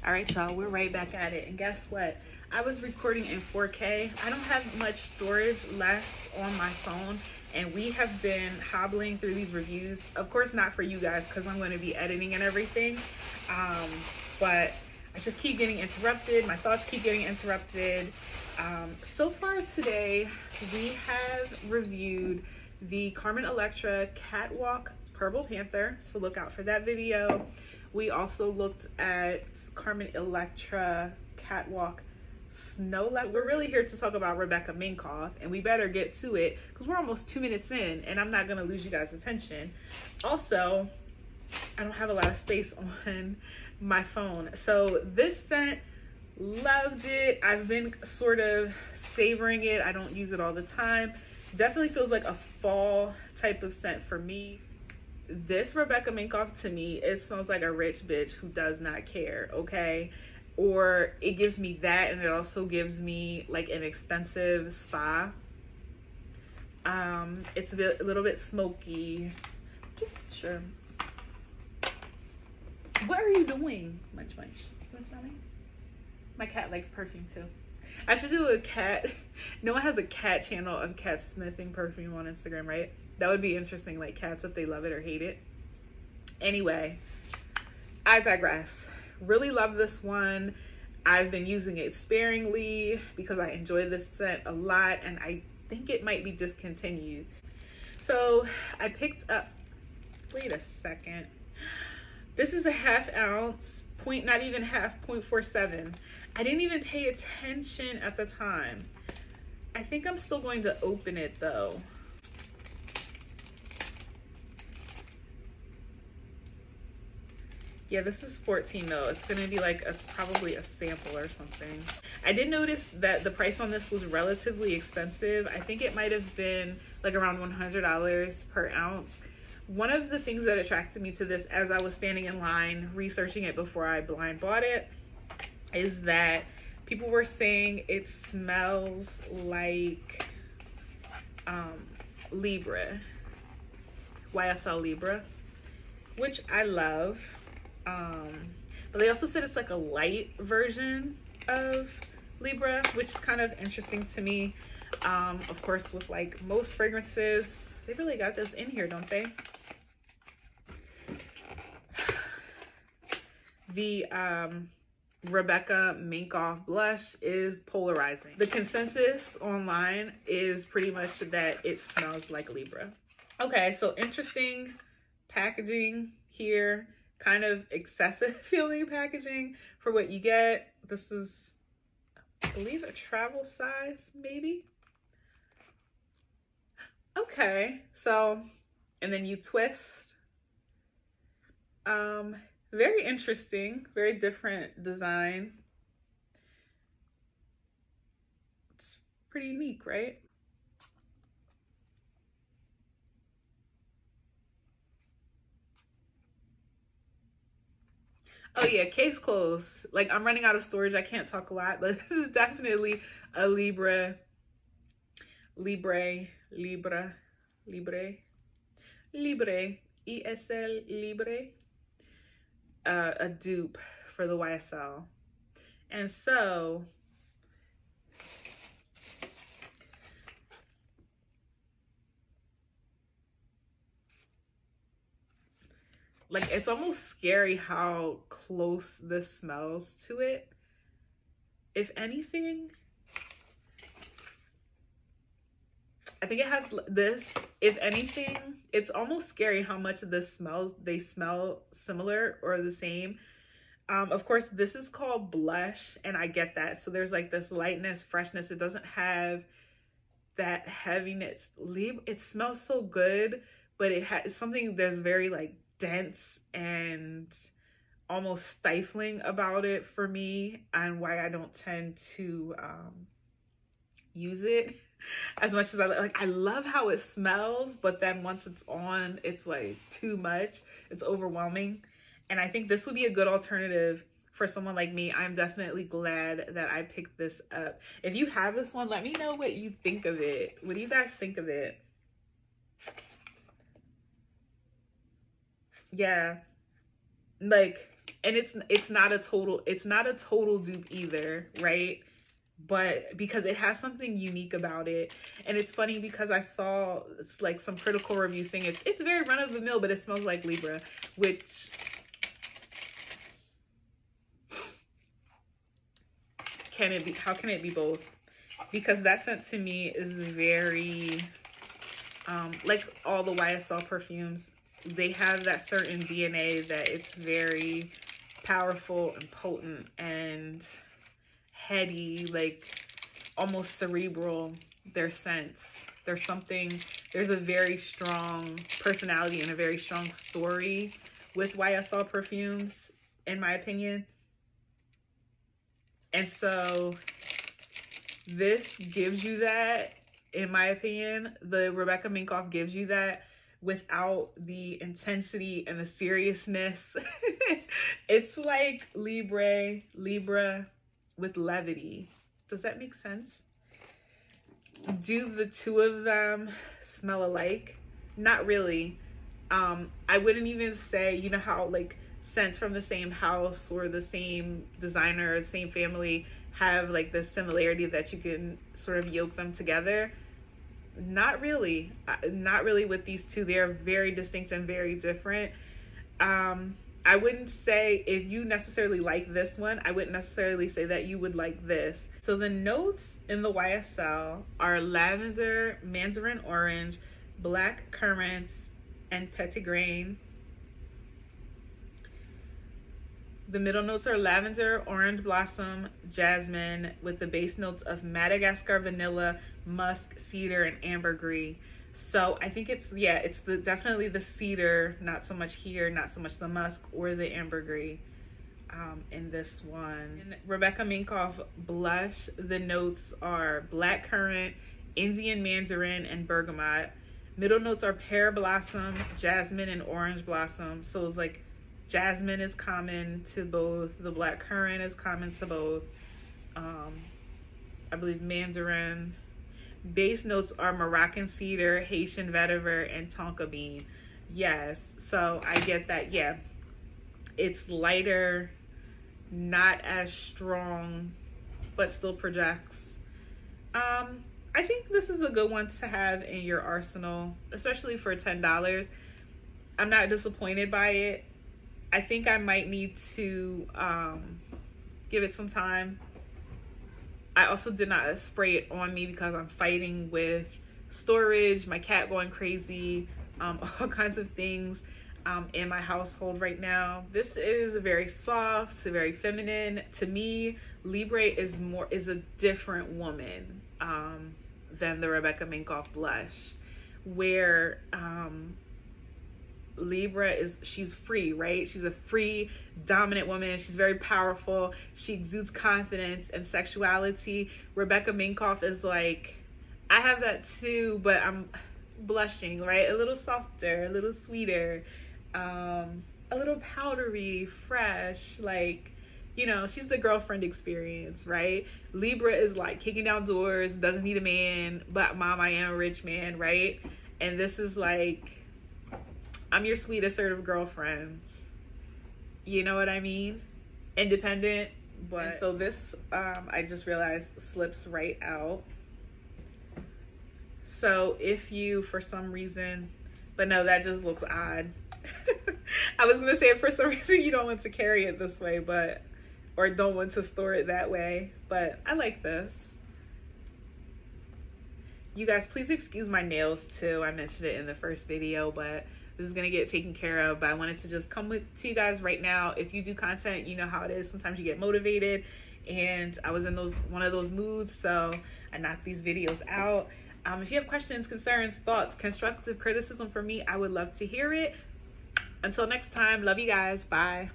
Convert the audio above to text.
All right, y'all, we're right back at it. And guess what? I was recording in 4K. I don't have much storage left on my phone, and we have been hobbling through these reviews. Of course, not for you guys, because I'm going to be editing and everything. But I just keep getting interrupted. My thoughts keep getting interrupted. So far today, we have reviewed the Carmen Electra Catwalk Purple Panther. So look out for that video. We also looked at Carmen Electra Catwalk Snow Leopard. We're really here to talk about Rebecca Minkoff, and we better get to it because we're almost 2 minutes in and I'm not gonna lose you guys' attention. Also, I don't have a lot of space on my phone. So this scent, loved it. I've been sort of savoring it. I don't use it all the time. Definitely feels like a fall type of scent for me. This Rebecca Minkoff, to me, it smells like a rich bitch who does not care, okay? Or it gives me that, and it also gives me like an expensive spa. It's a little bit smoky. Sure. What are you doing? Munch, munch. What's smelling? My cat likes perfume too. I should do a cat. No one has a cat channel of cat smithing perfume on Instagram, right? That would be interesting, like cats, if they love it or hate it. Anyway, I digress. Really love this one. I've been using it sparingly because I enjoy this scent a lot, and I think it might be discontinued. So I picked up, wait a second. This is a ½ ounce, not even half, 0.47. I didn't even pay attention at the time. I think I'm still going to open it though. Yeah, this is 14 though. It's gonna be like probably a sample or something. I did notice that the price on this was relatively expensive. I think it might have been like around $100 per ounce. One of the things that attracted me to this as I was standing in line researching it before I blind bought it is that people were saying it smells like Libre, YSL Libre, which I love. But they also said it's like a light version of Libre, which is kind of interesting to me. Of course, with like most fragrances, they really got this in here, don't they? The Rebecca Minkoff blush is polarizing. The consensus online is pretty much that it smells like Libre. Okay, so interesting packaging here. Kind of excessive feeling packaging for what you get. This is, I believe, a travel size, maybe. Okay, so, and then you twist. Very interesting, very different design. It's pretty unique, right? Oh yeah, case closed. Like, I'm running out of storage. I can't talk a lot, but this is definitely a Libre, YSL Libre, a dupe for the YSL. And so, like, it's almost scary how close this smells to it. If anything, I think it has this. If anything, it's almost scary how much this smells. They smell similar or the same. Of course, this is called blush, and I get that. So there's like this lightness, freshness. It doesn't have that heaviness. It smells so good, but it has something that's very like dense and almost stifling about it for me, and why I don't tend to use it as much as I love how it smells, but then once it's on, it's like too much. It's overwhelming. And I think this would be a good alternative for someone like me. I'm definitely glad that I picked this up. If you have this one, let me know what you think of it. What do you guys think of it? Yeah, like And it's not a total dupe either, right? But because it has something unique about it. And it's funny because I saw like some critical reviews saying it's very run-of-the-mill, but it smells like Libre, which can it be? How can it be both? Because that scent to me is very like all the YSL perfumes, they have that certain DNA that it's very powerful and potent and heady, like almost cerebral, their scents. There's a very strong personality and a very strong story with YSL perfumes, in my opinion. And so this gives you that, in my opinion. The Rebecca Minkoff gives you that without the intensity and the seriousness. It's like Libre with levity. Does that make sense? Do the two of them smell alike? Not really. I wouldn't even say, you know how like scents from the same house or the same designer or the same family have like this similarity that you can sort of yoke them together? Not really. Not really with these two. They're very distinct and very different. I wouldn't say if you necessarily like this one, I wouldn't necessarily say that you would like this. So the notes in the YSL are lavender, mandarin orange, black currants, and petitgrain. The middle notes are lavender, orange blossom, jasmine, with the base notes of Madagascar vanilla, musk, cedar, and ambergris. So I think it's definitely the cedar, not so much here, not so much the musk or the ambergris in this one. In Rebecca Minkoff blush, the notes are black currant, Indian mandarin, and bergamot. Middle notes are pear blossom, jasmine, and orange blossom. So it's like jasmine is common to both. The black currant is common to both. I believe mandarin. Base notes are Moroccan cedar, Haitian vetiver, and tonka bean. Yes, so I get that. Yeah, it's lighter, not as strong, but still projects. I think this is a good one to have in your arsenal, especially for $10. I'm not disappointed by it. I think I might need to give it some time. I also did not spray it on me because I'm fighting with storage, my cat going crazy, all kinds of things in my household right now. This is very soft, very feminine. To me, Libre is a different woman than the Rebecca Minkoff blush, where Libre she's free, right? She's a free, dominant woman. She's very powerful. She exudes confidence and sexuality. Rebecca Minkoff is like, I have that too, but I'm blushing, right? A little softer, a little sweeter, a little powdery, fresh, like, you know, she's the girlfriend experience, right? Libre is like kicking down doors, doesn't need a man, but mom, I am a rich man, right? And this is like, I'm your sweet, assertive girlfriend. You know what I mean? Independent. But and so this, I just realized, slips right out. So if you, for some reason, but no, that just looks odd. I was going to say if for some reason you don't want to carry it this way, but, or don't want to store it that way, but I like this. You guys, please excuse my nails too. I mentioned it in the first video, but this is gonna get taken care of. But I wanted to just come to you guys right now. If you do content, you know how it is. Sometimes you get motivated, and I was in one of those moods, so I knocked these videos out. If you have questions, concerns, thoughts, constructive criticism for me, I would love to hear it. Until next time, love you guys. Bye.